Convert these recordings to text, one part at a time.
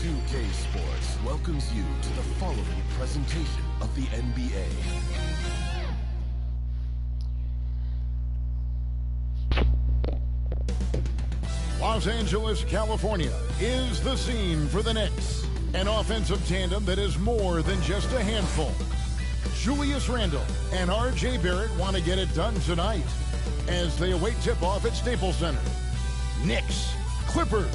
2K Sports welcomes you to the following presentation of the NBA. Los Angeles, California is the scene for the Knicks. An offensive tandem that is more than just a handful. Julius Randle and R.J. Barrett want to get it done tonight as they await tip-off at Staples Center. Knicks, Clippers.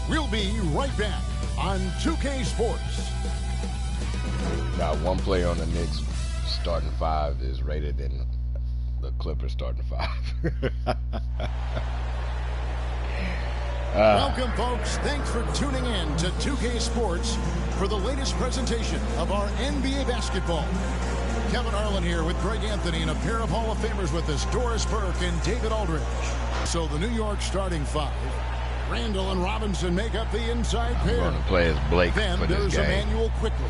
We'll be right back on 2K Sports. Got one player on the Knicks starting five is rated than the Clippers starting five. Welcome, folks. Thanks for tuning in to 2K Sports for the latest presentation of our NBA basketball. Kevin Harlan here with Greg Anthony and a pair of Hall of Famers with us, Doris Burke and David Aldridge. So the New York starting five. Randle and Robinson make up the inside pair. I'm going to play as Blake then for this there's game. Emmanuel quickly.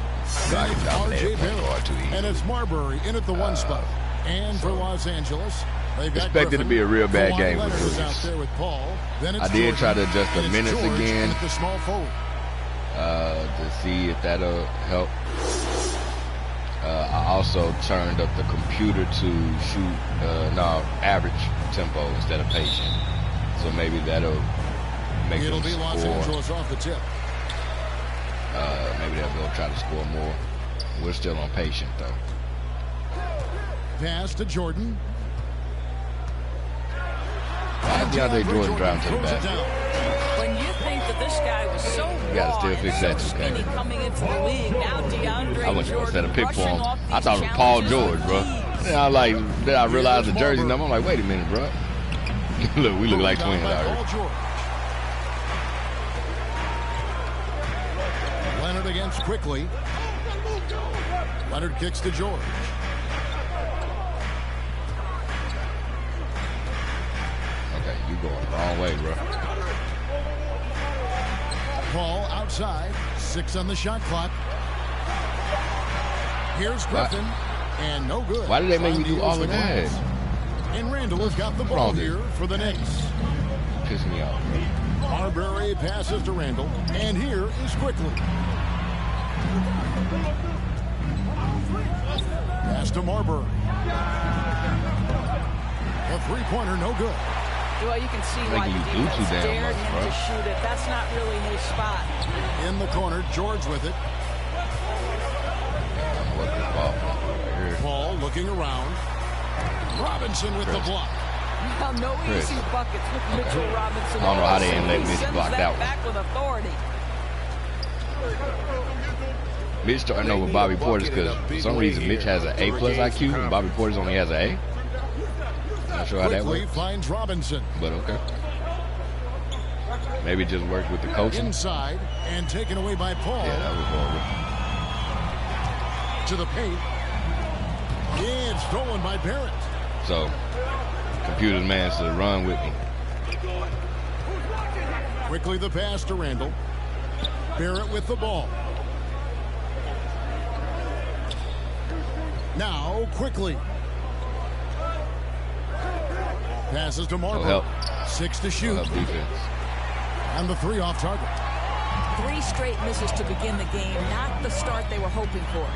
Then it's R.J. Barrett. And it's Marbury in at the one spot. And for Los Angeles, they've got expected to be a real bad game for Julius. Out there with Paul. Then it's I did Jordan, try to adjust the minutes George again at the small forward. To see if that'll help. I also turned up the computer to shoot average tempo instead of patient. So maybe that'll make It'll them be Los score. Angeles off the tip. Maybe they'll try to score more. We're still on patient though. Pass to Jordan. DeAndre Jordan driving to the basket. When you think that this guy was so gotta still fix that, skinny coming into the league, now DeAndre I went to set a pick for him. I thought it was Jordan Paul George, bro. Then I realized the jersey number. I'm like, wait a minute, bro. Look, we look like twins out here. Leonard against quickly. Leonard kicks to George. Okay, you going the wrong way, bro. Paul outside. 6 on the shot clock. Here's Griffin. And no good. Why did they make me do all of that? And Randle has got the ball here for the Knicks. Piss me off, bro. Marbury passes to Randle. And here is quickly. Pass to Marbury. A three-pointer, no good. Well, you can see why the defense dared him to shoot it. That's not really his spot. In the corner, George with it. Paul looking around. Robinson with the block. Now, no easy buckets with Mitchell Robinson. I don't know how they didn't let Mitch block that one. Back with authority. Mitch starting over Bobby Portis because for some reason Mitch has an A+ IQ and Bobby Portis only has an A. Not sure how that works. Finds Robinson. But okay. Maybe it just worked with the coaching. Inside and taken away by Paul. Yeah, that was horrible. To the paint. And stolen by Barrett. So, computer's managed to run with me. Quickly the pass to Randle. Barrett with the ball. Now quickly. Passes to Marbury. 6 to shoot. And the 3 off target. 3 straight misses to begin the game. Not the start they were hoping for.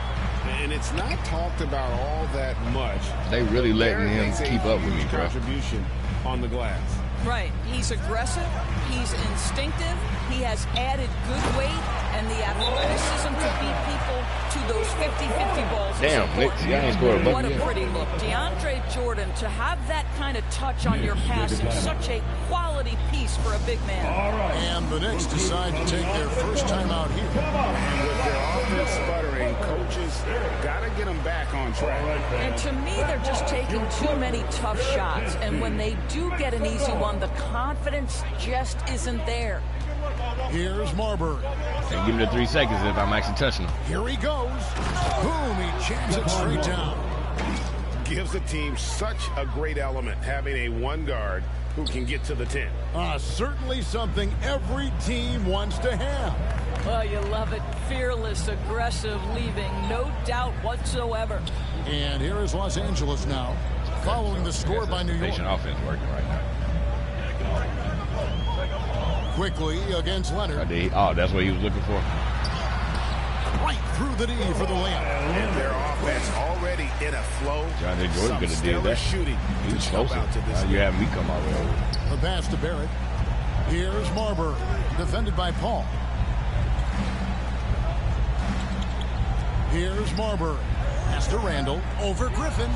And it's not talked about all that much. They really letting him keep up with me, bro. Contribution on the glass. Right. He's aggressive. He's instinctive. He has added good weight and the athleticism to beat people to those 50-50 balls. Damn, Nick, I ain't scored a bucket What a yet. pretty look. DeAndre Jordan, to have that kind of touch on your passing, such a quality piece for a big man. And the Knicks decide to take their first time out here. And with their offense sputtering, coaches got to get them back on track. And to me, they're just taking too many tough shots. And when they do get an easy one, the confidence just isn't there. Here's Marbury. And give me the 3 seconds if I'm actually touching him. Here he goes. Boom, he jams it straight down. Gives the team such a great element having a one guard who can get to the 10. Certainly something every team wants to have. Well, you love it. Fearless, aggressive, leaving no doubt whatsoever. And here is Los Angeles now, following the score by New York. Patient offense working right now. Quickly against Leonard. Oh, that's what he was looking for. Right through the knee for the layup. And their offense already in a flow. John Jordan could have did that. Shooting. He was closer. Now you have me come out with The pass to Barrett. Here's Marbury, defended by Paul. Here's Marbury. Pass to Randall. Over Griffin.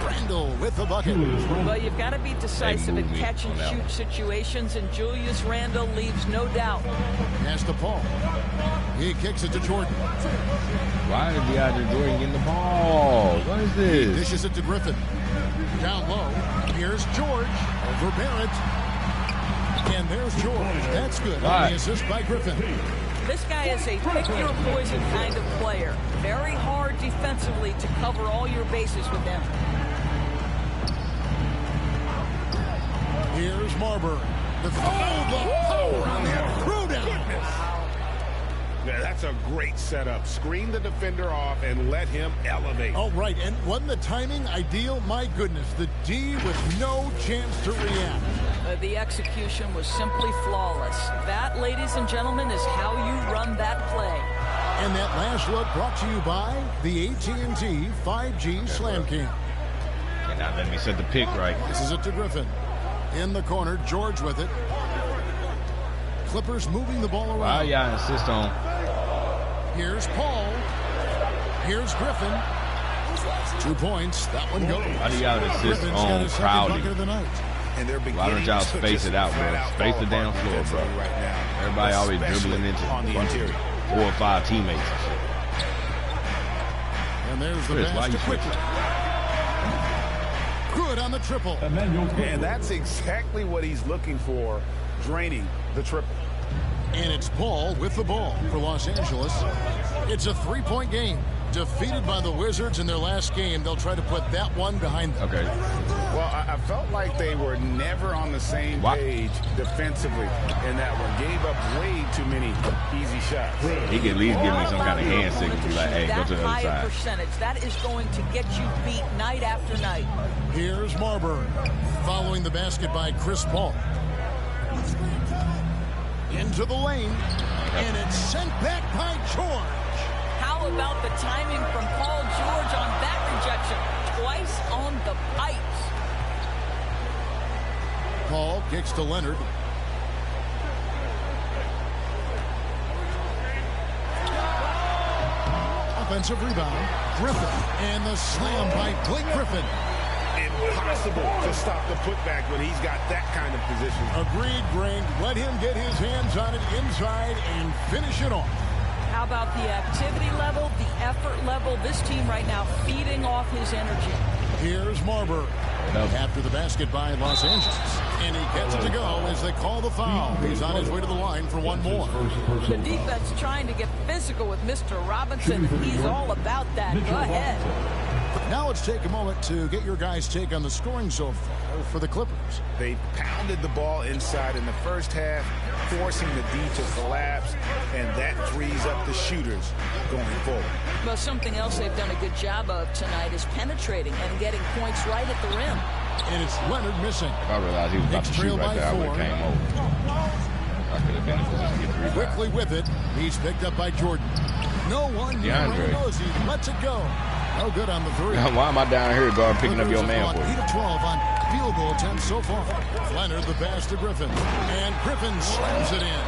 Randall with the bucket. Well, you've got to be decisive in catch-and-shoot situations, and Julius Randle leaves no doubt. Pass to Paul. He kicks it to Jordan. Why did DeAndre Jordan get the ball? What is this? Dishes it to Griffin. Down low. Here's George. Over Barrett. And there's George. That's good. Right. The assist by Griffin. This guy is a pick-your-poison kind of player. Very hard defensively to cover all your bases with him. Here's Marbury. The power on that throwdown. Yeah, that's a great setup. Screen the defender off and let him elevate. Oh, right. And wasn't the timing ideal? My goodness. The D with no chance to react. The execution was simply flawless. That, ladies and gentlemen, is how you run that play. And that last look brought to you by the AT&T 5G Slam Cam. And now let me set the pick right. This is it to Griffin. In the corner, George with it. Clippers moving the ball around. Why y'all insist on? Here's Paul. Here's Griffin. 2 points. That one goes. Why do y'all insist Griffin's got on his second crowding? bucket of the night. And they're Why don't y'all space it out, bro? Space the damn floor, bro. Right now, Everybody always dribbling into on the interior. 4 or 5 teammates. And there's the Chris, why pass you to Quickly. Good on the triple. And that's exactly what he's looking for, draining the triple. And it's Paul with the ball for Los Angeles. It's a 3-point game. Defeated by the Wizards in their last game, they'll try to put that one behind them. Okay. Well, I felt like they were never on the same page defensively in that one. Gave up way too many easy shots. He can at least give me some kind of hand signal. Be like, hey, go to the other high side. percentage, that is going to get you beat night after night. Here's Marbury. Following the basket by Chris Paul. Into the lane. And it's sent back by George. How about the timing from Paul George on that rejection? Twice on the pipes. Paul kicks to Leonard. Offensive rebound. Griffin. And the slam by Blake Griffin. Impossible to stop the putback when he's got that kind of position. Agreed, Greg. Let him get his hands on it inside and finish it off. How about the activity level, the effort level? This team right now feeding off his energy. Here's Marbury. After the basket by Los Angeles. And he gets it to go as they call the foul. He's on his way to the line for one more. The defense trying to get physical with Mr. Robinson. He's all about that. Go ahead. Now let's take a moment to get your guys' take on the scoring so far for the Clippers. They pounded the ball inside in the first half, forcing the D to collapse, and that frees up the shooters going forward. Well, something else they've done a good job of tonight is penetrating and getting points right at the rim. And it's Leonard missing. If I realized he was about to shoot right there, I would have came over. I could have been in a position to get the rebound. Quickly with it. He's picked up by Jordan. No one knows he lets it go. No good on the three. Why am I down here, guard, picking up your man for you? 8 of 12 on field goal attempts so far. Leonard the pass to Griffin. And Griffin slams it in.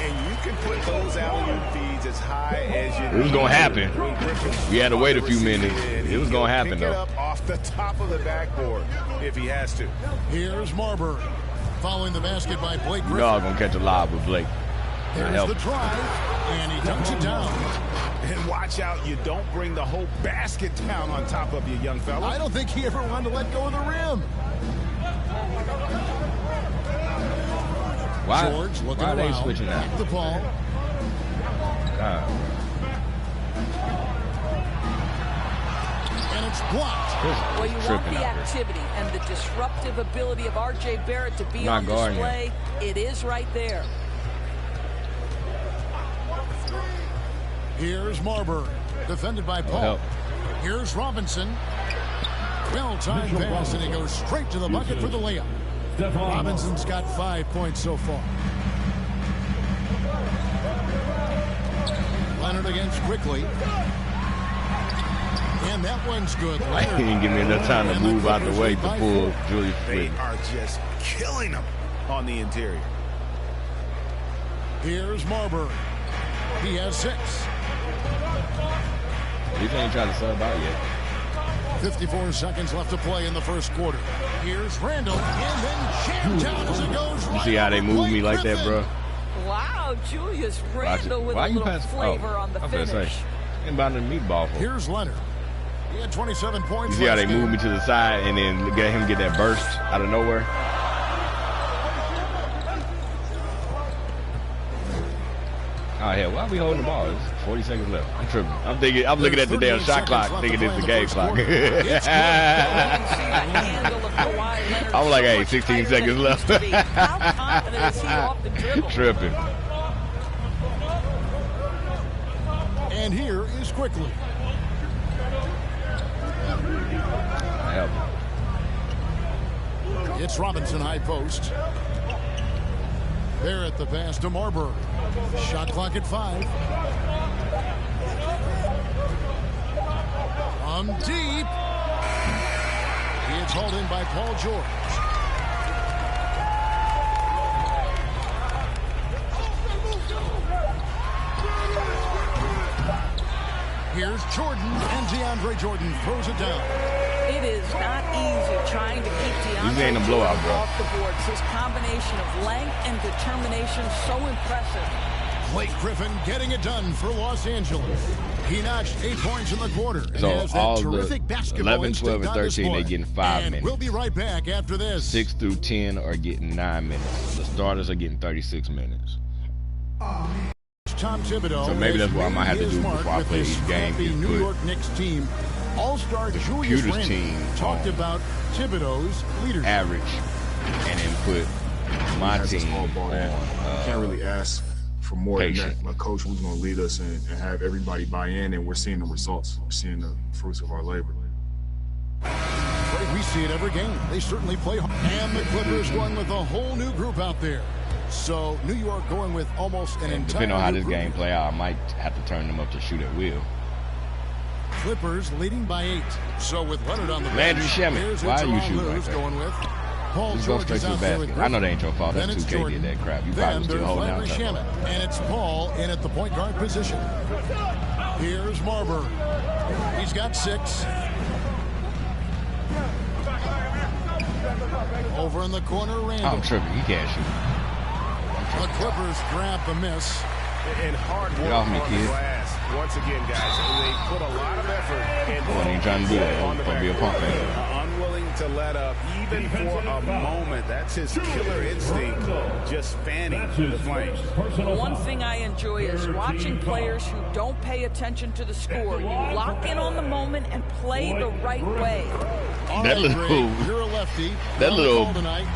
And you can put those alley-oop feeds as high as you need. It was going to happen. We had to wait a few minutes. It was going to happen, Pick it though. up off the top of the backboard if he has to. Here's Marbury. Following the basket by Blake Griffin. Y'all going to catch a lob with Blake. There's the drive. And he dunks it down. And watch out, you don't bring the whole basket down on top of you, young fella. I don't think he ever wanted to let go of the rim. George looking why are they around. switching out? Keep the ball. And it's blocked. Well, you want the activity and the disruptive ability of R.J. Barrett to be on display. It is right there. Here's Marbury, defended by Paul. Here's Robinson. Well-timed pass, and he goes straight to the bucket for the layup. Robinson's got 5 points so far. Leonard against Quickly. And that one's good. He didn't give me enough time to move out the way to pull Julius. They are just killing him on the interior. Here's Marbury. He has 6. He ain't trying to sub out yet. 54 seconds left to play in the first quarter. Here's Randall, and then jammed down as it goes. You see how they move me like that, bro? Wow, Julius Randall with a little flavor on the finish. About the meatball. Here's Leonard. He had 27 points. You see how they move me to the side and then get him get that burst out of nowhere? Oh hell, why are we holding the ball? It's 40 seconds left. I'm tripping. I'm looking at the damn shot clock, thinking it's the game clock. I'm like, hey, 16 seconds left. How confident is he off the dribble? Tripping. And here is Quickly. Help. It's Robinson high post. There at the pass to Marbury. Shot clock at 5. From deep. He is hauled in by Paul George. Here's Jordan, and DeAndre Jordan throws it down. It is not easy trying to keep DeAndre ain't a blowout, bro. off the boards. His combination of length and determination so impressive. Blake Griffin getting it done for Los Angeles. He notched 8 points in the quarter. So has that all terrific the basketball 11, 12, and 13, they getting 5 minutes. We'll be right back after this. 6 through 10 are getting 9 minutes. The starters are getting 36 minutes. Tom Thibodeau. So maybe that's what I might have to do before I play each game. The New York Knicks team. All-star Julius Randle team talked about Thibodeau's leadership. Average, and then put my team on. Can't really ask for more than that. My coach was going to lead us and have everybody buy in, and we're seeing the results. We're seeing the fruits of our labor. We see it every game. They certainly play hard. And the Clippers going with a whole new group out there. So New York going with almost an entire. Depending on how this game play out, I might have to turn them up to shoot at will. Clippers leading by 8. So with Leonard on the bench, Landry Shamet, why are you shooting like that? Going with Paul Just go George straight to the basket. I know that ain't your fault. That's 2K did that crap. You probably still holding out. And it's Paul in at the point guard position. Here's Marbury. He's got 6. Over in the corner, Randall. I'm tripping. He can't shoot. The Clippers grab the miss. And hard work Get off me, on kid. the glass. Once again, guys, they put a lot of effort in. I ain't trying to do that. I'm going to be a punk fan. Unwilling to let up, even for a moment. That's his killer instinct, just fanning through the flames. One thing I enjoy is watching players who don't pay attention to the score. You lock in on the moment and play the right way. That little, You're a lefty. that little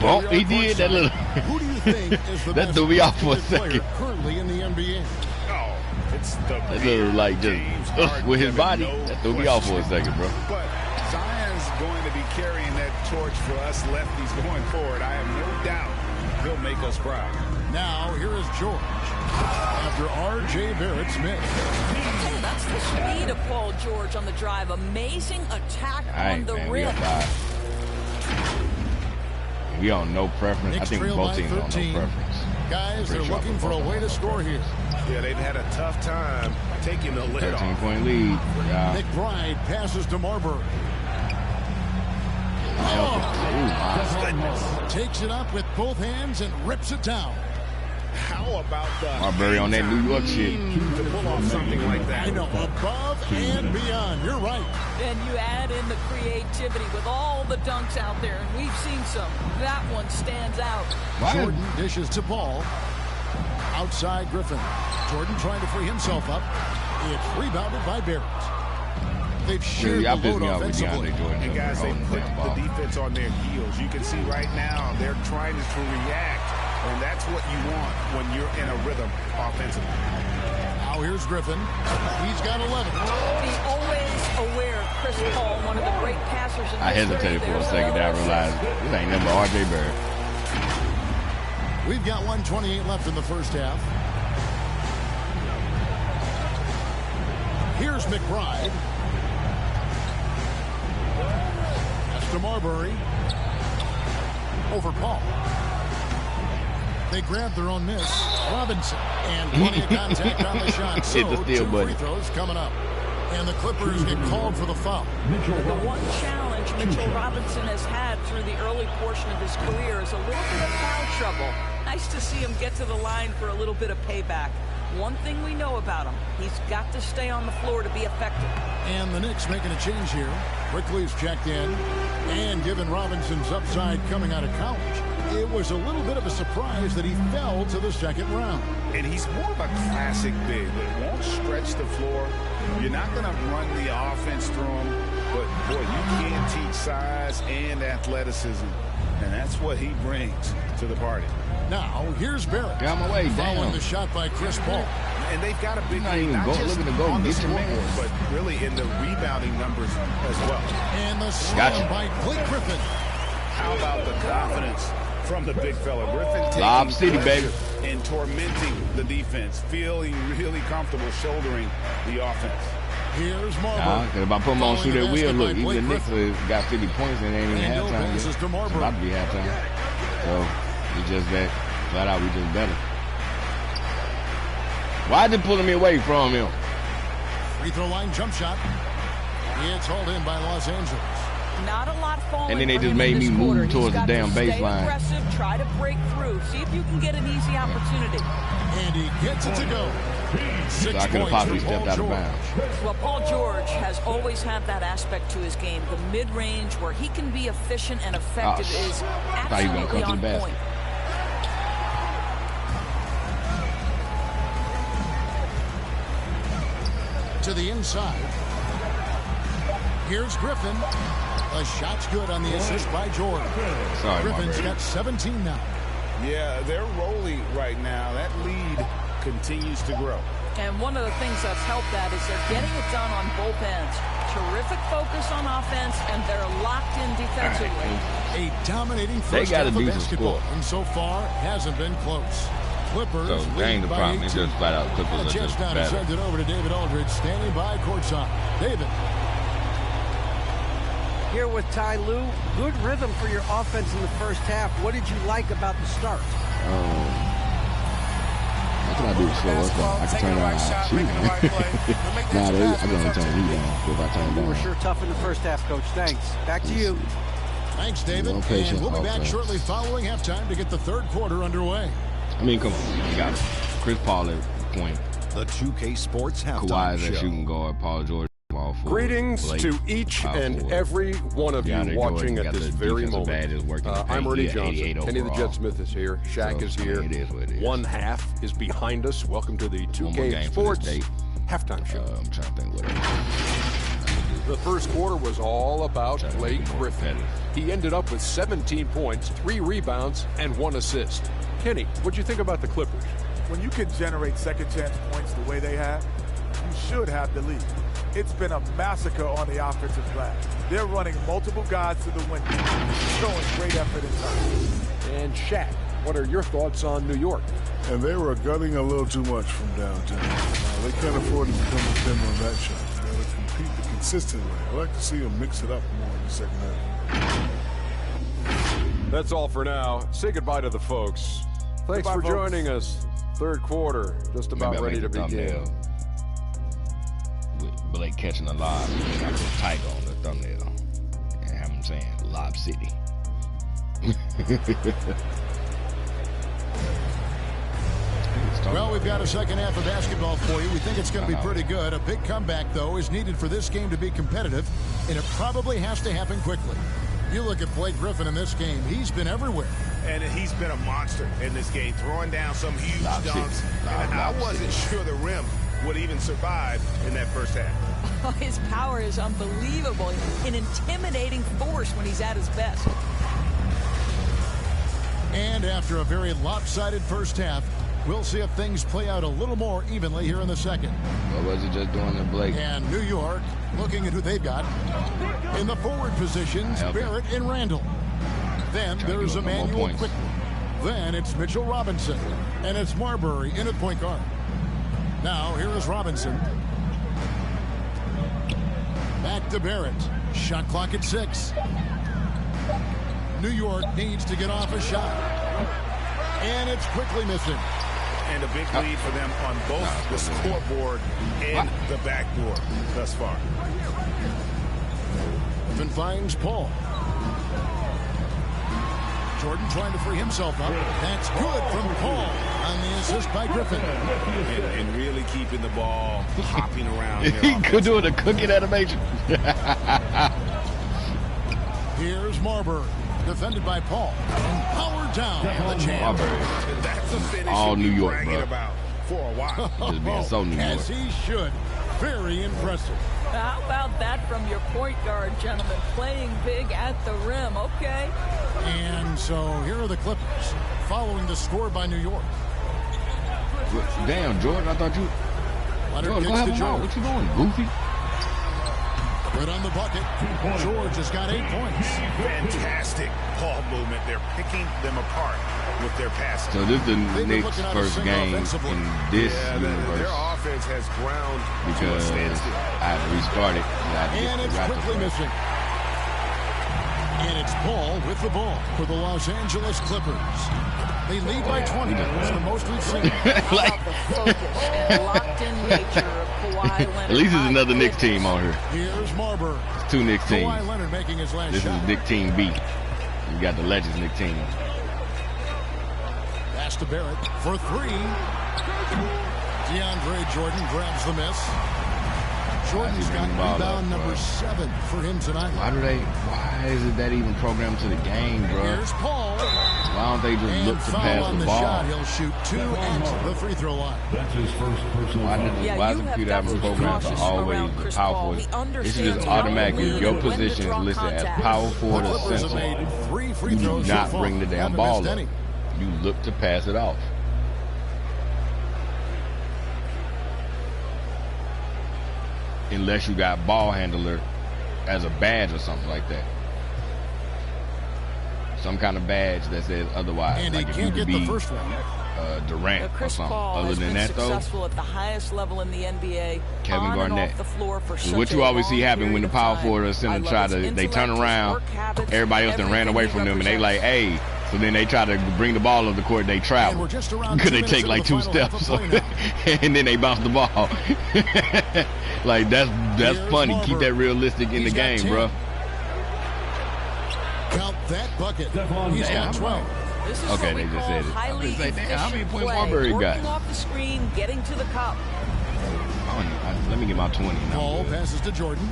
bump he did, that little, Who do you think is the that best threw me off for a player second. currently in the NBA? Oh, it's the That little, like, just with his body, that threw me off for a second, bro. But Zion's going to be carrying that torch for us lefties going forward. I have no doubt he'll make us proud. Now, here is George. After R.J. Barrett's miss. Hey, that's the speed of Paul George on the drive. Amazing attack on the We rim. We on no preference. I think both teams on no preference. Guys, they're looking for a way to score here. Yeah, they've had a tough time taking the lid off. 13-point lead. Yeah. McBride passes to Marbury. Takes it up with both hands and rips it down. How about the Marbury on that New York shit. to pull off something like that? I know, above and beyond. You're right. Then you add in the creativity with all the dunks out there, and we've seen some. That one stands out. Jordan dishes to Paul. Outside Griffin. Jordan trying to free himself up. It's rebounded by Barrett. They've shared Y'all the pissed load me off with offensively. DeAndre Jordan. And guys, they holding put damn ball. the defense on their heels. You can see right now they're trying to react, and that's what you want when you're in a rhythm offensively. Now here's Griffin. He's got 11. Be always aware of Chris Paul, one of the great passers in I hesitated for a second. Then I realized this ain't nothing but R.J. Barrett. We've got 1:28 left in the first half. Here's McBride. That's to Marbury. Over Paul. They grab their own miss. Robinson. And plenty of contact on the shot. So, two free throws coming up. And the Clippers get called for the foul. The one challenge Mitchell Robinson has had through the early portion of his career is a little bit of foul trouble. Nice to see him get to the line for a little bit of payback. One thing we know about him, he's got to stay on the floor to be effective. And the Knicks making a change here. Quickly's checked in. And given Robinson's upside coming out of college, it was a little bit of a surprise that he fell to the second round. And he's more of a classic big, but won't stretch the floor. You're not going to run the offense through him, but, boy, you can teach size and athleticism, and that's what he brings to the party. Now, here's Barrett. Get out of my way, following the shot by Chris Paul. And they've got a big lead, not just on the scoreboard, but really in the rebounding numbers as well. And the slam by Blake Griffin. How about the confidence from the big fella? Griffin LOB City, baby. And tormenting the defense, feeling really comfortable shouldering the offense. Here's Marbury. Because if I put him on through that wheel, look, even the Knicks got 50 points and they ain't even halftime yet. It's about to be halftime. So, it's just that, flat out, we just better. Why is it pulling me away from him? Free throw line jump shot. It's hauled in by Los Angeles. Not a lot falling. And then they just made me move towards the damn baseline. Aggressive, try to break through. See if you can get an easy opportunity. And he gets it to go. 6 so I could have possibly stepped out of bounds. Well, Paul George has always had that aspect to his game. The mid-range where he can be efficient and effective is absolutely on point. To the inside. Here's Griffin. A shot's good on the assist by George. Sorry, Griffin's got 17 now. Yeah, they're rolling right now. That lead continues to grow. And one of the things that's helped that is they're getting it done on both ends. Terrific focus on offense, and they're locked in defensively. A dominating first half of basketball, and so far hasn't been close. Clippers so lead the by problem 18. is just flat out Clippers are just better. Sends it over to David Aldridge, standing by courtside. David. Here with Ty Lue, good rhythm for your offense in the first half. What did you like about the start? What can I do? So I can turn around and shoot. I'm going to turn the heat on if I turn it down. You were sure tough in the first half, Coach. Thanks. Back to you. Thanks, David. And we'll be back shortly following halftime to get the third quarter underway. I mean, come on. You got Chris Paul at point. The 2K Sports Halftime Kawhi is a shooting guard. Paul George. Greetings to each and every one of you watching at this very moment. I'm Ernie Johnson. Kenny the Jet Smith is here. Shaq is here. One half is behind us. Welcome to the 2K Sports Halftime Show. I'm trying to think what else. The first quarter was all about Blake Griffin. He ended up with 17 points, 3 rebounds, and 1 assist. Kenny, what'd you think about the Clippers? When you can generate second chance points the way they have, you should have the lead. It's been a massacre on the offensive glass. They're running multiple guys to the window, showing great effort inside. And Shaq, what are your thoughts on New York? And they were gutting a little too much from downtown. They can't afford to become dependent on that shot. They got to compete the consistent way. I like to see them mix it up more in the second half. That's all for now. Say goodbye to the folks. Thanks for joining us. Third quarter, just about ready to begin. With Blake catching a lob, I put Tiger on the thumbnail and have him saying LOB City. Well, we've got a second half of basketball for you. We think it's going to be pretty good. A big comeback, though, is needed for this game to be competitive, and it probably has to happen quickly. You look at Blake Griffin in this game. He's been everywhere. And he's been a monster in this game, throwing down some huge dunks. And I wasn't sure the rim would even survive in that first half. Oh, his power is unbelievable. An intimidating force when he's at his best. And after a very lopsided first half, we'll see if things play out a little more evenly here in the second. What was he just doing to Blake? And New York, looking at who they've got. In the forward positions, Barrett and Randall. Then there's Emmanuel Quickly. Then it's Mitchell Robinson. And it's Marbury in at point guard. Now, here is Robinson. Back to Barrett. Shot clock at 6. New York needs to get off a shot. And it's quickly missing. And a big lead for them on both the scoreboard and the backboard thus far. Griffin finds Paul. Jordan trying to free himself up. That's good from Paul on the assist by Griffin. And really keeping the ball hopping around. He could do a cooking animation. Here's Marbury, defended by Paul. And powered down the jam. That's a finish all New York, bro. About for a while. Just being so New York. As he should. Very impressive. How about that from your point guard, gentlemen? Playing big at the rim, okay? And so here are the Clippers following the score by New York. Damn, Jordan, I thought you... Jordan, go have him out. What you doing, goofy? Good on the bucket. George has got 8 points. Fantastic ball movement. They're picking them apart with their passing. So this is the Knicks' first game in this universe. Their offense has ground because I restarted. And it's quickly missing. And it's Paul with the ball for the Los Angeles Clippers. They lead by 20. It's the most we've seen. Like the focus and locked-in nature of Kawhi Leonard. At least there's another Knicks team on here. Here's Marbury. It's 2 Knicks teams. Kawhi Leonard making his last this shot. is Knicks team B. You got the Legends Knicks team. Pass to Barrett for 3. DeAndre Jordan grabs the miss. Jordan's got rebound number 7 for him tonight. Why isn't that even programmed to the game, bro? Here's Paul. Why don't they just look to pass the ball? Shot. He'll shoot 2 at the free throw line. That's his first personal why is the computer having programmed to always the power forward? This is just automatically. Your position is listed as power forward or center. You do not bring the damn ball up. You look to pass it off. Unless you got ball handler as a badge or something like that. Some kind of badge that says otherwise. And like he if can't you could get be the first one. Durant or Chris something. Paul Other than that, though, successful at the highest level in the NBA. Kevin Garnett. The floor for what you always see happen when the power forward or center they turn around, everybody else done ran away from them, and they like, hey. So then they try to bring the ball up the court, they travel. Because they take like 2 steps. And then they bounce the ball. Like, that's funny. Keep that realistic in the game, bro. Count that bucket. He's got 12. Okay, they just said it. I was like, damn, how many points Marbury got? Working off the screen, getting to the cup. Let me get my 20. Ball passes to Jordan.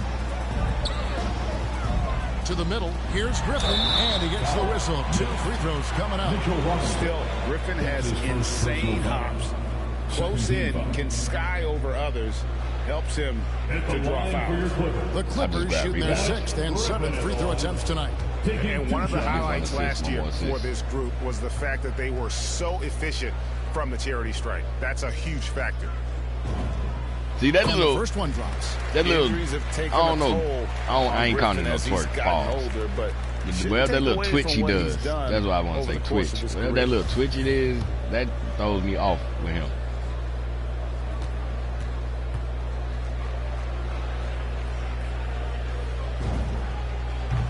To the middle. Here's Griffin, and he gets the whistle. 2 free throws coming up. Still, Griffin has insane hops. Close in, can sky over others, helps him to draw fouls. The Clippers shooting their 6th and 7th free throw attempts tonight. And one of the highlights last year for this group was the fact that they were so efficient from the charity stripe. That's a huge factor. See, that little, the first one drops. That little, I don't know. I ain't counting that twerk. Pause. Well, that little twitch he does. That's what I want to say, twitch. Whatever that little twitch it is, that throws me off with him.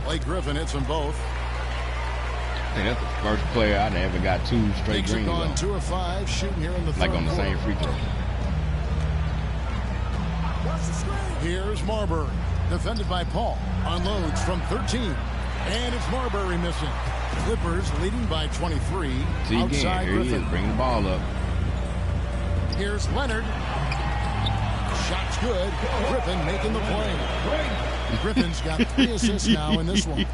Blake Griffin hits them both. I think that's the first player I haven't got 2 straight greens on. 2 of 5 shooting here in the like on the same free throw. Here's Marbury, defended by Paul. Unloads from 13. And it's Marbury missing. Clippers leading by 23. See again, here he is, bringing the ball up. Here's Leonard. Shot's good. Griffin making the play. Griffin's got 3 assists now in this one.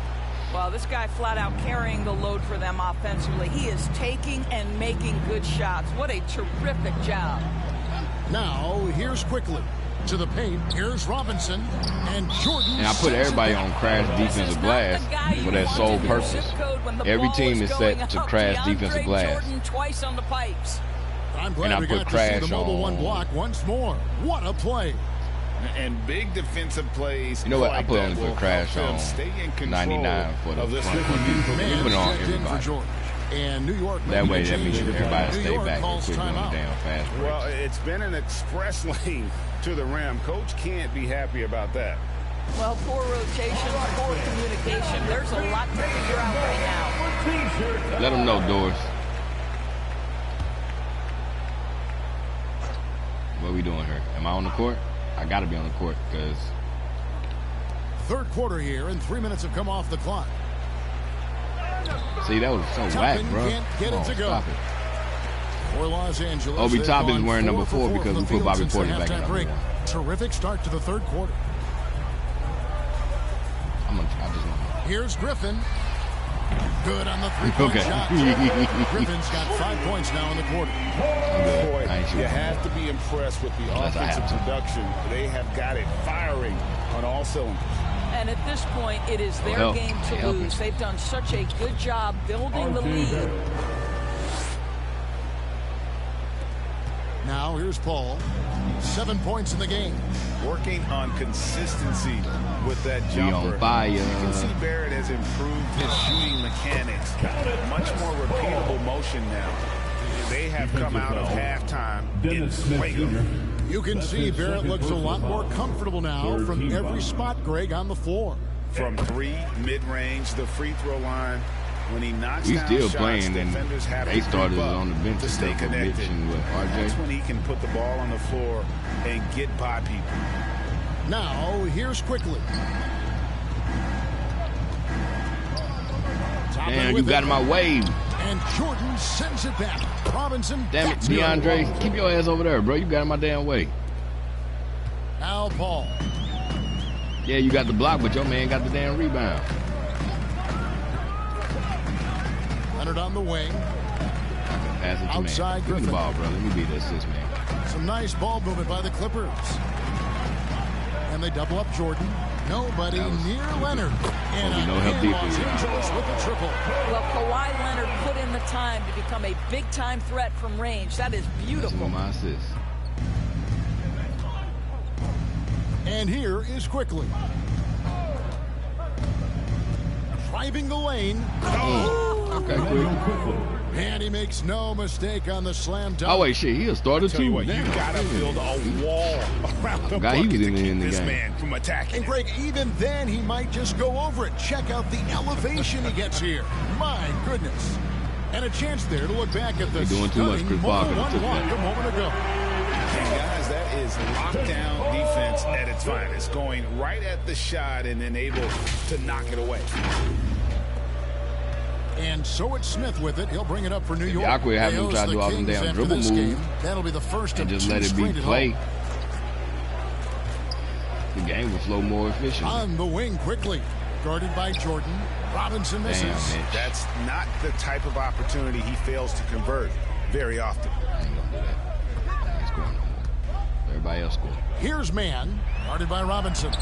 Well, this guy flat out carrying the load for them offensively. He is taking and making good shots. What a terrific job. Now, here's quickly. To the paint, here's Robinson and Jordan. And I put everybody on crash defensive glass for that sole purpose. Every team is set to crash defensive glass. Twice on the pipes. I'm glad we got to see the mobile one block once more. What a play. And big defensive plays. You know what? I put only for crash on 99 for the front. You put it on everybody. And New York that way, that means everybody stay back and quit doing damn fast breaks. Well, it's been an express lane to the rim. Coach can't be happy about that. Well, poor rotation, poor communication. There's a lot to figure out right now. Let them know, Doris. What are we doing here? Am I on the court? I got to be on the court because... Third quarter here, and 3 minutes have come off the clock. See, that was so whack, bro. Can't get it to go. Stop it. For Los Angeles, Obi Toppin's wearing number 4 because we put Bobby Portis back in number 1. Terrific start to the third quarter. Here's Griffin. Good on the three-point shot. Griffin's got 5 points now in the quarter. Boy, you have to be impressed with the offensive production. They have got it firing on all cylinders. And at this point, it is their game to lose. They've done such a good job building the lead. Now here's Paul. 7 points in the game. Working on consistency with that jumper. On fire. You can see Barrett has improved his shooting mechanics. Much more repeatable motion now. They have come out of halftime in fuego. You can see Barrett looks a lot more comfortable now from every spot, Greg, on the floor. From 3, mid-range, the free throw line. When he knocks He's down still shots, playing, and they started on the bench to stay connected. That's when he can put the ball on the floor and get by people. Now, here's Quickly. Man, you got in my way. And Jordan sends it back. Robinson. Damn it, DeAndre. Keep your ass over there, bro. You got in my damn way. Al Paul. Yeah, you got the block, but your man got the damn rebound. Leonard on the wing. Pass it to outside man. Give me the ball, bro. Let me be the assist man. Some nice ball movement by the Clippers. And they double up Jordan. Nobody near Leonard. And no help deep Los Angeles with a triple. Well, Kawhi Leonard put in the time to become a big-time threat from range. That is beautiful. That's my assist. And here is Quickly. Driving the lane. Okay, quick. And he makes no mistake on the slam dunk. Oh, wait, shit. He a starter, too. You got to build a wall around the bucket to keep this man from attacking. And, Greg, even then, he might just go over it. Check out the elevation he gets here. My goodness. And a chance there to look back at the doing too much, Chris Parker. a moment ago. And, guys, that is lockdown defense at its finest. Going right at the shot and then able to knock it away. And so it's Smith with it. He'll bring it up for New York. Y'all have him try to do all them damn dribble moves. That'll be the first and of just two let it be play. home. The game will flow more efficient. On the wing quickly. Guarded by Jordan. Robinson misses. Damn, that's not the type of opportunity he fails to convert very often. I ain't gonna do that. I ain't scoring no more. Everybody else scored. Here's Man. Guarded by Robinson.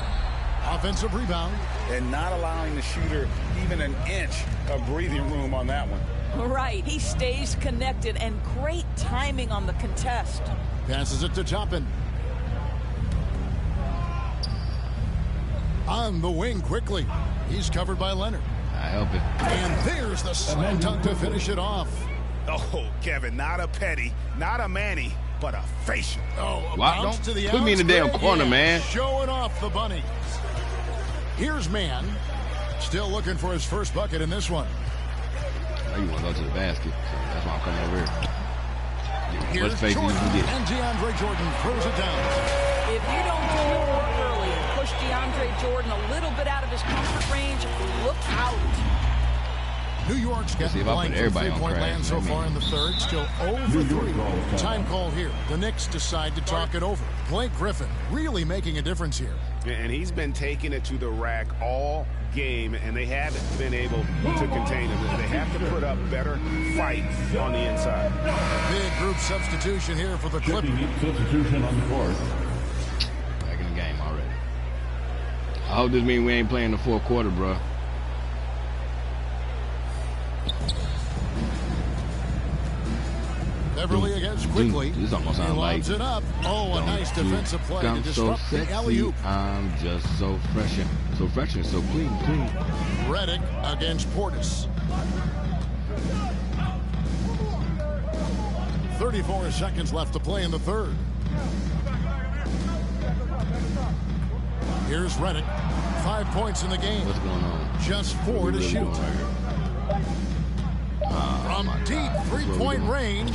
Offensive rebound. And not allowing the shooter even an inch of breathing room on that one. Right. He stays connected, and great timing on the contest. Passes it to Toppin. On the wing quickly. He's covered by Leonard. I help it. And there's the slam dunk to finish it off. Oh, Kevin, not a petty, not a Manny, but a facial. Oh, don't to the put me in the damn corner, man. Showing off the bunny. Here's Man. Still looking for his first bucket in this one. You want to go to the basket, so that's why I'm coming over here. Here's Jordan, and DeAndre Jordan throws it down. If you don't do your work early and push DeAndre Jordan a little bit out of his comfort range, look out. New York's getting blank for three-point land so far in the third. Still 0 for 3. Time call here. The Knicks decide to talk it over. Blake Griffin really making a difference here. And he's been taking it to the rack all game, and they haven't been able to contain him. They have to put up better fight on the inside. Big group substitution here for the Clippers. Substitution on the court. Back in the game already. I hope this means we ain't playing the fourth quarter, bro. Beverly against Quickly. This almost sounds like it up. Oh, a nice defensive play to disrupt the alley-oop. I'm just so fresh and so clean. Redick against Portis. 34 seconds left to play in the third. Here's Redick. 5 points in the game. What's going on? Just 4 to shoot. Right From deep three-point range,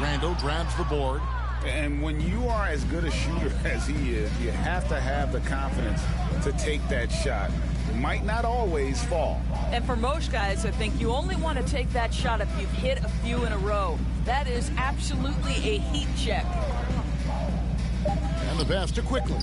Randall grabs the board. And when you are as good a shooter as he is, you have to have the confidence to take that shot. It might not always fall. And for most guys, I think you only want to take that shot if you've hit a few in a row. That is absolutely a heat check. And the pass to Quickly.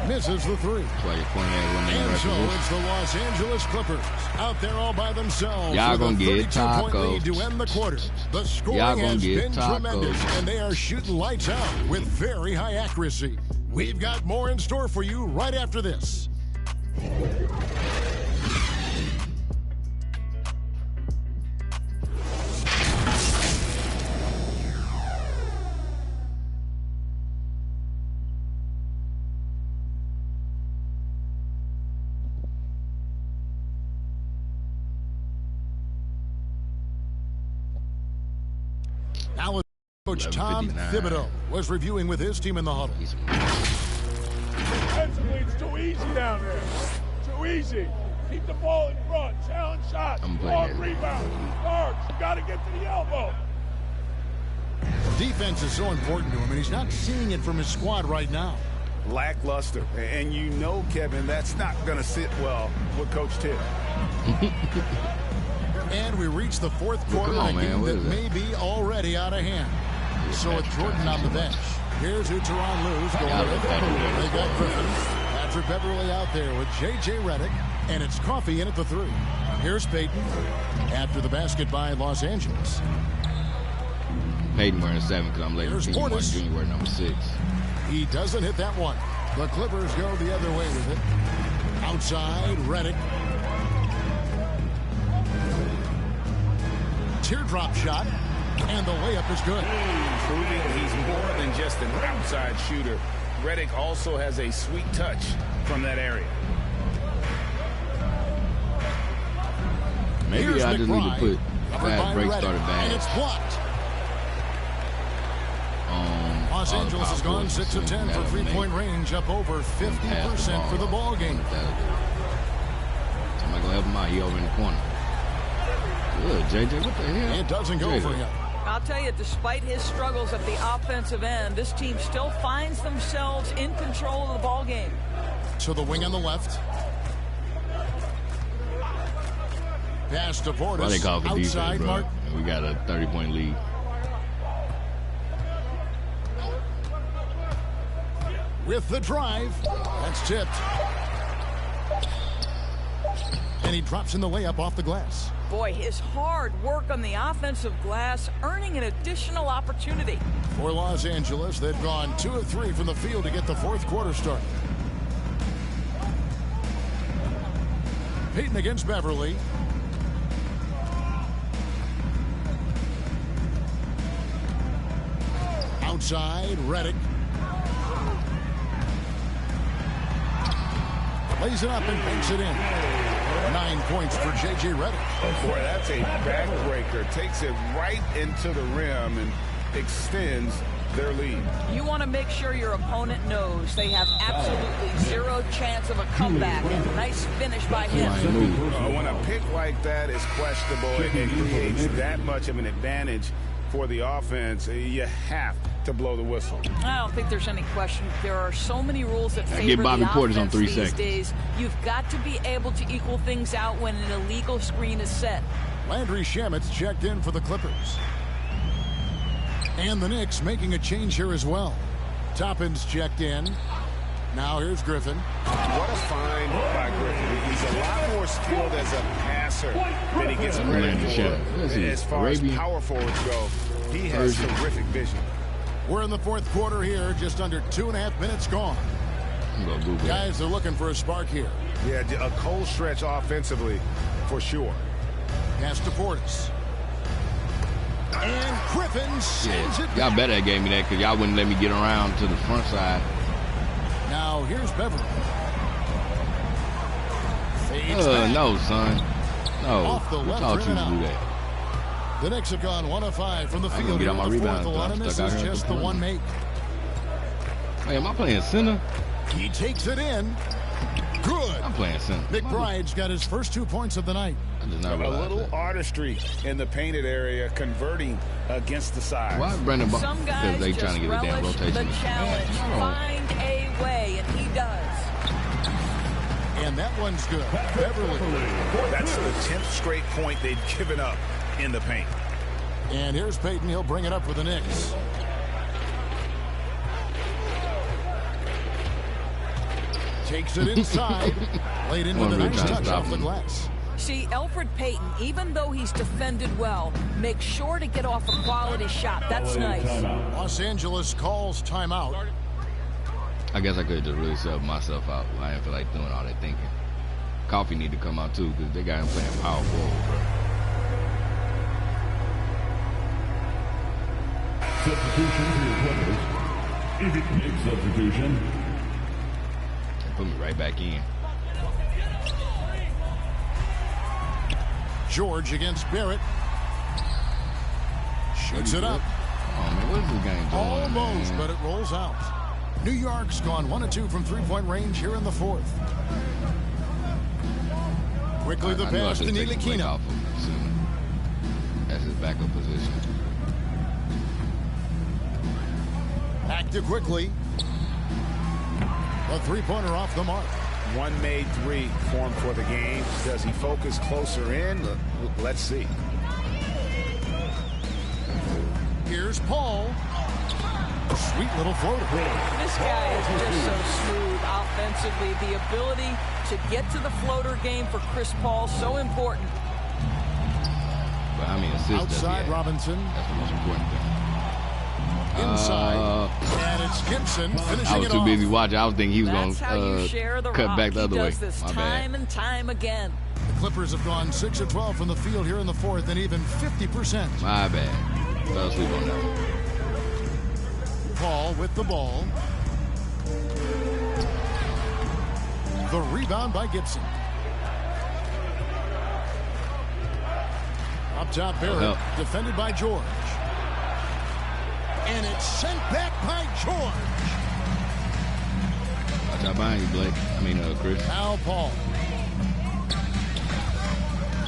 Misses the three. And so it's the Los Angeles Clippers out there all by themselves. Y'all gonna get tacos. To end the quarter. The scoring has been tremendous, and they are shooting lights out with very high accuracy. We've got more in store for you right after this. Now, Coach Tom Thibodeau was reviewing with his team in the huddle. Defensively, it's too easy down there. Too easy. Keep the ball in front. Challenge shots. Long rebound. Guards, you got to get to the elbow. Defense is so important to him, and he's not seeing it from his squad right now. Lackluster. And you know, Kevin, that's not going to sit well with Coach Tibb. And we reach the fourth quarter of a game that may be already out of hand. So it's Jordan on the bench. Here's who Teron Lou's going with. They got Griffin. Patrick Beverly out there with J.J. Redick. And it's Coffey in at the three. Here's Peyton after the basket by Los Angeles. Peyton wearing 7 because I'm late. Junior wearing number 6. He doesn't hit that one. The Clippers go the other way with it. Outside, Redick. Teardrop shot, and the layup is good. Proving he's more than just an outside shooter. Redick also has a sweet touch from that area. Maybe Here's I just need to put fast break started bad. And it's blocked. Los Angeles has gone 6 of 10 for three-point range, up over 50% for the ball game. Somebody gonna help him out. He over in the corner. Good, JJ. What the hell? It doesn't go for him. I'll tell you, despite his struggles at the offensive end, this team still finds themselves in control of the ball game. To the wing on the left. Pass to Portis. Well, they call for outside, defense, Mark. And we got a 30-point lead. With the drive, that's tipped. And he drops in the layup off the glass. Boy, his hard work on the offensive glass earning an additional opportunity. For Los Angeles, they've gone 2 of 3 from the field to get the fourth quarter started. Peyton against Beverly. Outside, Redick. Lays it up and banks it in. 9 points for J.J. Redick. Oh, boy, that's a backbreaker. Takes it right into the rim and extends their lead. You want to make sure your opponent knows they have absolutely zero chance of a comeback. And nice finish by him. When a pick like that is questionable and creates that much of an advantage for the offense, you have to blow the whistle. I don't think there's any question. There are so many rules that favor Bobby the Portis offense on 3 these seconds. days. You've got to be able to equal things out when an illegal screen is set. Landry Shamet's checked in for the Clippers. And the Knicks making a change here as well. Toppin's checked in. Now here's Griffin. What a find by Griffin. He's a lot more skilled as a passer than he gets credit for. As far as power forwards go, he has terrific vision. We're in the fourth quarter here, just under 2.5 minutes gone. Guys, they're looking for a spark here. Yeah, a cold stretch offensively, for sure. Pass to Portis. And Griffin sends it. Y'all better have gave me that because y'all wouldn't let me get around to the front side. Now here's Beverly. No, son. No. Off the left taught you to rim do that. The Knicks have gone 1 of 5 from the field. Get on my rebound. And this is just the one make. Hey, am I playing center? He takes it in. Good. I'm playing center. McBride's got his first 2 points of the night. A little artistry in the painted area, converting against the side. Why Brendan? Some guys they trying to get a damn rotation. The challenge. Find a way, and he does. And that one's good. Beverly. That's the 10th straight point they've given up in the paint. And here's Payton. He'll bring it up for the Knicks. Takes it inside. Laid in with a nice touch off the glass. See, Elfrid Payton, even though he's defended well, makes sure to get off a quality shot. That's nice. Los Angeles calls timeout. I guess I could just really sub myself out. I didn't feel like doing all that thinking. Coffee need to come out too because they got him playing power forward, bro. Substitution to your Clippers. Easy pick substitution. Put me right back in. George against Barrett. Shoots it up. Oh, man, what is this game doing? Almost, but it rolls out. New York's gone 1 of 2 from three-point range here in the fourth. Quickly the pass to Ntilikina. That's his backup position. Back to Quickly. A three-pointer off the mark. One made three formed for the game. Does he focus closer in? Let's see. Here's Paul. Sweet little floater. This guy is just so smooth offensively. The ability to get to the floater game for Chris Paul, so important. But I mean, outside Robinson. That's the most important thing. Inside. And it's Gibson finishing it off. I was too busy watching. I was thinking he was going to cut back the other way. He does this time and time again. The Clippers have gone 6 of 12 from the field here in the fourth and even 50%. My bad. Fell asleep on that one. Paul with the ball. The rebound by Gibson. Up top, Barrett, defended by George. And it's sent back by George. Watch out behind you, Blake. Chris. Now Paul.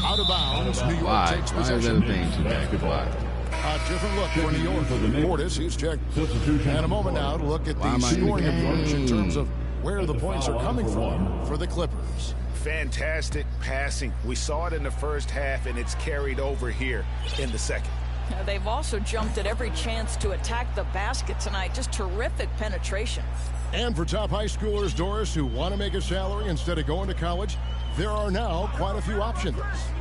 Out of bounds. New York takes possession. Why is that a thing too bad? Goodbye. A different look for New York. Portis, he's checked. And a moment now to look at the scoring approach in terms of where the points are coming from for the Clippers. Fantastic passing. We saw it in the first half, and it's carried over here in the second. They've also jumped at every chance to attack the basket tonight. Just terrific penetration. And for top high schoolers, Doris, who want to make a salary instead of going to college, there are now quite a few options.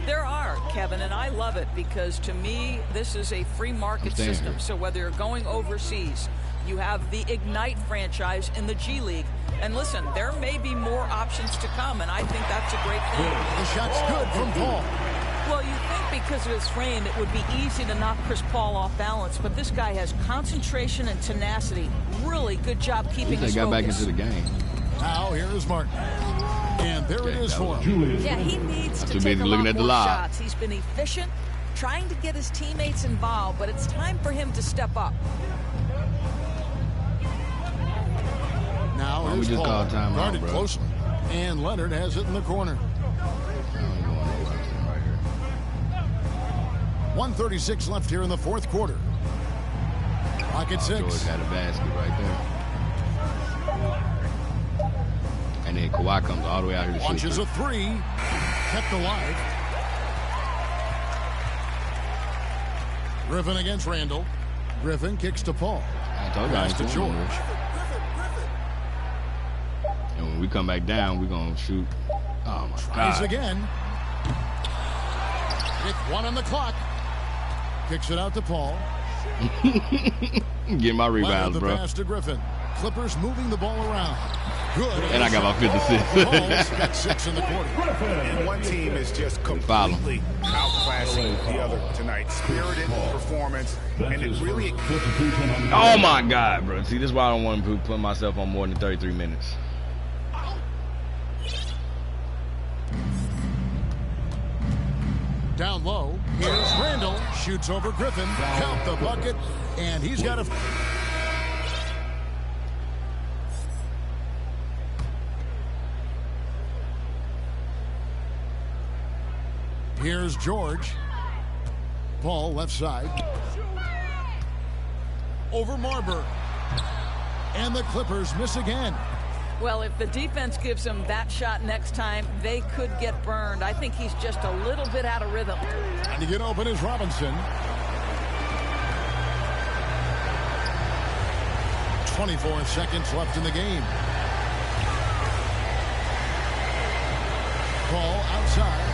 There are, Kevin, and I love it because to me, this is a free market system. So whether you're going overseas, you have the Ignite franchise in the G League. And listen, there may be more options to come, and I think that's a great thing. The shot's good from Paul. Well, you think because of his frame, it would be easy to knock Chris Paul off balance, but this guy has concentration and tenacity. Really good job keeping his focus. Got back into the game. Now here is Martin. And there it is for him. Yeah, he needs to take a lot more shots. He's been efficient, trying to get his teammates involved, but it's time for him to step up. Now here's Paul, guarded closely. And Leonard has it in the corner. 1:36 left here in the fourth quarter. Clock at 6. George had a basket right there. And then Kawhi comes all the way out here to shoot. Launches a three. Kept alive. Griffin against Randall. Griffin kicks to Paul. I told you I to George. And when we come back down, we're going to shoot. Oh, my God. Tries again. With 1 on the clock. Kicks it out to Paul. Get my rebounds, bro. Pass to Griffin. Clippers moving the ball around. Good. And I got my 5th assist. Paul's got 6 in the quarter. And one team is just completely outclassing the other tonight. Spirited performance. And it really... Oh, my God, bro. See, this is why I don't want to put myself on more than 33 minutes. Down low, here's Randall, shoots over Griffin, count the bucket, and he's got a... Here's George. Ball left side. Over Marburg. And the Clippers miss again. Well, if the defense gives him that shot next time, they could get burned. I think he's just a little bit out of rhythm. And to get open is Robinson. 24 seconds left in the game. Ball outside.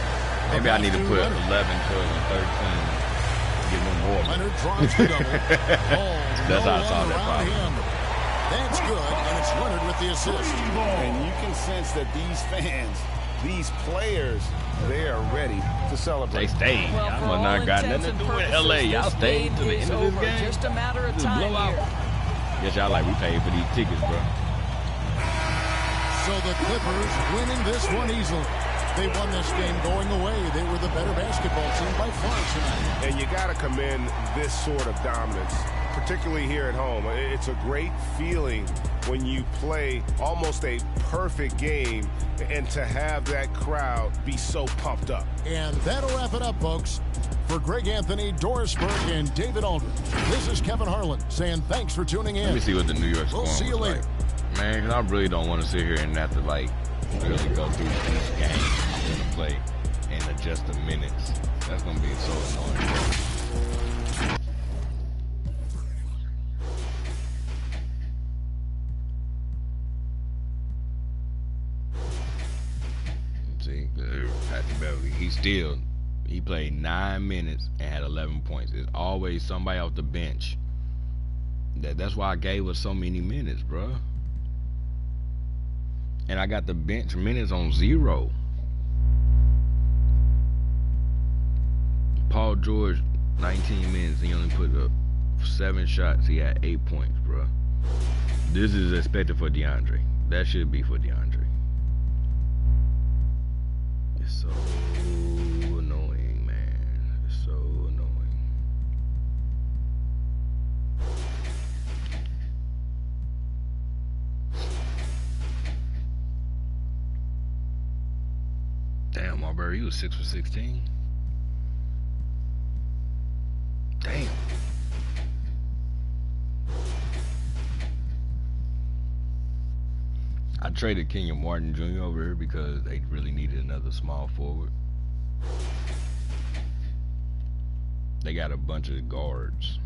Maybe I need to put 11, 12, and 13. Give them more. Leonard drives the double. That's how I saw that problem. That's good, and it's Leonard with the assist. And you can sense that these fans, these players, they are ready to celebrate. They stayed. Well, Y'all not got nothing to do with LA. Y'all stayed to the end of this game. Just a matter of time here. Guess y'all like we paid for these tickets, bro. So the Clippers winning this one easily. They won this game going away. They were the better basketball team by far tonight. And you got to commend this sort of dominance, particularly here at home. It's a great feeling when you play almost a perfect game and to have that crowd be so pumped up. And that'll wrap it up, folks. For Greg Anthony, Doris Burke, and David Aldridge, this is Kevin Harlan saying thanks for tuning in. Let me see what the New York score We'll see you later. Like. Man, because I really don't want to sit here and have to, like, really go through each game I'm going to play and adjust the minutes. That's going to be so annoying. See, Patrick Beverly, he played 9 minutes and had 11 points. There's always somebody off the bench. That's why I gave us so many minutes, bro. And I got the bench minutes on 0. Paul George, 19 minutes. He only put up 7 shots. He had 8 points, bro. This is expected for DeAndre. That should be for DeAndre. It's so annoying, man. It's so annoying. Damn, Marbury, you was 6 for 16. Damn. I traded Kenyon Martin Jr. over here because they really needed another small forward. They got a bunch of guards.